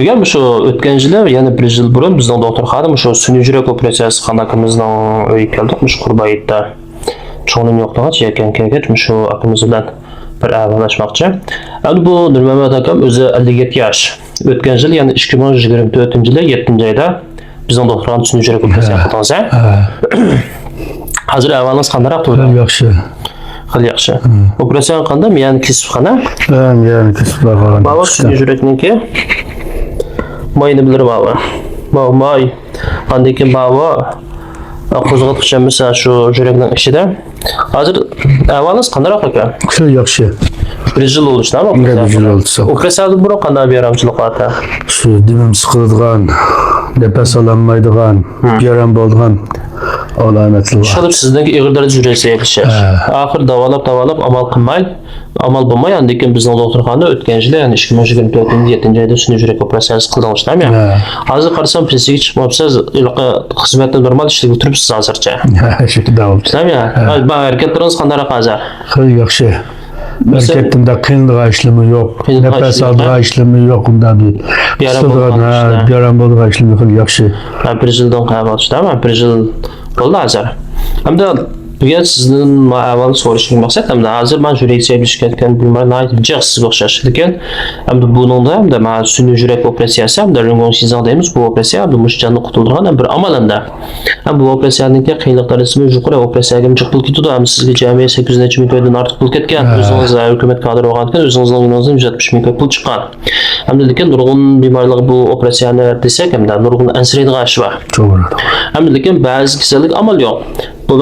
Agar shu o'tgan yili, yana 1 yil burun bizning doktorxona shu sun'iy yurak operatsiyasi qanaqimizning uyiga keldik, shu Qurbayitda. Cho'nim yo'qligach, yakan kelgach, shu akamiz bilan bir avvalashmoqchi. Endi bu Nurmamat akam o'zi 57 yosh. O'tgan yil, ya'ni 2024-yili 7-oyda bizning doktorxona sun'iy yurak operatsiyasi qildingiz. Hozir avvaliniz qanday turdi? Yaxshi. Xil yaxshi. Operatsiya qanday? Miyani kesibxona? Miyani kesibxona. Baba sun'iy yurakniki mayni bilib baba. May. Qanday ki baba qo'zg'atuvchi misol shu yurakning ichida. Hozir avvaliniz qanday ekan? Xil yaxshi. 1 yil oldu işte ama operasyada burun qanday yaramchilik qiladi? Shu dimim siqiladigan, nafas ololmaydigan, yaram bo'lgan alametlar. Şalib sizdeki ig'ir darajada yurak zayiflashar. Axir davolab amal qilmay, amal bo'lmay, lekin bizning doktorxonada o'tgan yil, ya'ni 2024-7-oyda sun'iy yurak operatsiyasi qildingiz, mi? Hozir qarasam, pensiyaga chiqmabsiz, xizmatda normal ishlayib turibsiz hozircha. Shu davolib. Mi? Bu harekatlaringiz qanday hozir? Xil yaxshi. Hareketimde kıyınlığa işlemi yok, nefes aldığa işlemi yok, bundan bir yaram bulduğu işlemi yok, yaxşı. 1 yıldan qayboldi, değil mi? 1 yıl oldu hazır. Hem de bugün sizin avval soruşturma maqsad, hem de hazır ben yurak zayiflashgan bemorlarni jig'siz o'xshash ekan. Hem de buningda hem de men sun'iy yurak operatsiyasi, hem de rengon sizon deymiz, bu operatsiya bu mushjanni qutuldirgan bir amalanda. Hem bu operatsiyaningki qiyinliklari ismi yuqori operatsiyaga jiqil ketdi, hem sizga jami 800 necha ming to'ydan ortiq pul ketgan. O'zingiz hukumat kadri bo'lgandan o'zingizning o'yiningizdan 170 ming pul chiqqan. Hem de lekin nurg'un bemorlar bu operatsiyani desak, hem de nurg'un ansiraydigan ish bor. To'g'ri. Hem de lekin ba'zi kasallik amal yo'q. Bu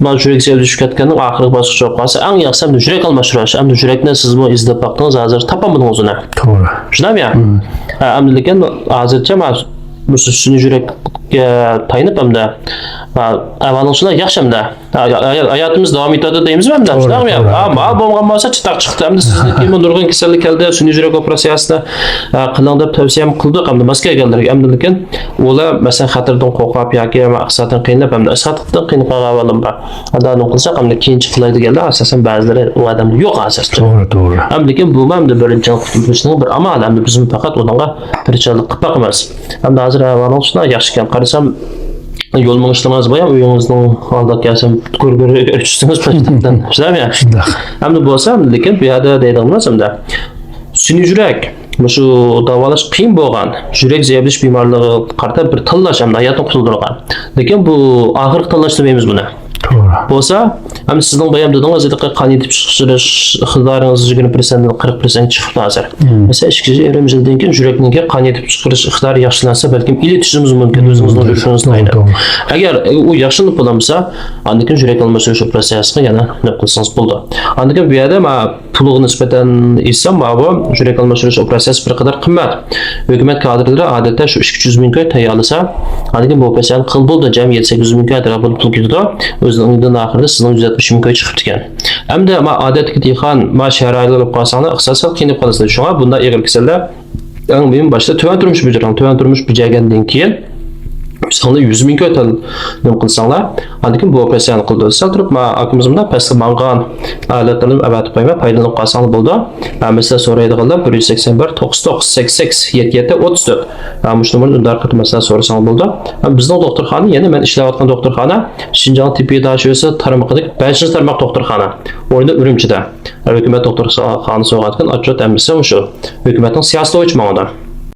ben yurak zayiflashib ketganning oxirgi bosqichi bo'lib qolsa, eng yaxshisi ham yurak almashtirish. Ham yurakni siz bu izlab baqdingiz, hozir topolmadingiz uni. To'g'ri. Shunami? Ham lekin hozircha men bu sun'iy yurakka tayinib hamda avvalgilar yaxshi hamda hayotimiz davom etadi deymizmi hamda? Shunaqmi? Mal bo'lgan bo'lsa chitaq chiqdi. Hamda sizniki nurg'un kasallik keldi, sun'iy yurak operatsiyasida qiling deb tavsiya qildik, hamda Moskvaga keldik. Hamda lekin ular masalan xatardan qo'rqib yoki maqsaddan qiynab hamda ishatdan qiynab qolganlar bor. Adani qilsak hamda keyinchi qilay deganlar asosan ba'zilari u odam yo'q hozircha. To'g'ri. Ham lekin bu hamda birinchi qutulishning bir amal, hamda biz faqat unga tirikchilik qilib boqamiz. Hamda hozir avvalroqda yaxshi ekan qarasam yol mangishlarınız bayağı uyumunuzdan aldık gelsem görüştünüz başlıktan. Şunday mı? Şunday. Hem de bu olsa lekin bu yerda deydiğimiz hem de sun'iy yurak shu davolash qiyin bo'lgan, yurak zayiflash bemorligi qarta bir tanlash hamda hayotni qutuldirgan. Lekin bu oxirgi tanlash demaymiz buni. To'g'ri. Bo'lsa, ham sizning bayam dedingiz, qon yetib chiqish iqtidoringiz 20%dan 40% chiqibdi hozir. Mesela 2,5 yildan keyin yurakning qon yetib chiqish iqtidori yaxshilansa, balkim iletishimiz mumkin o'zingizning yurishingizni aynan. Agar u yaxshilanib bo'lsa, andan yurak almashtirish operatsiyasiga yana nima qilsangiz bo'ldi. Andan bu yerda men pulga nisbatan etsam, bu yurak almashtirish operatsiyasi bir qadar qimmat. Hukumat kadrlari odatda shu 200 ming tayyorlasa, andan bu operatsiyani qil bo'ldi, jami 700 ming atrofida pul ketdi. O'zining oxirida sizning 170 ming chiqib ekan. Hamda men odatga tiygan ma sharoitlar olib qolsanglar, ixtisosan qiynab qolasizlar. Shunga bunday ig'ir kasallar eng muhim boshda tuvan turmush bajargandan keyin Sonra 100 ming nima qilsanglar, lekin bu operatsiyani qildi. Sal turib, men akamiz bilan pastga mangan alatlarni avatib qo'ymay, foydalanib qolsanglar bo'ldi. Mesela so'raydiganlar 181 9988 77 34. Mush nomerni undar qilib mesela so'rasanglar bo'ldi. Bizning doktorxona, ya'ni men ishlayotgan doktorxona Shinjong tibbiyot dashasi tarmoqidagi 5-tarmoq doktorxona. O'rnida Urumchida. Hukumat doktorxonasi bo'lgan, Achot amisi o'sha. Hukumatning siyosiy o'chmog'ida.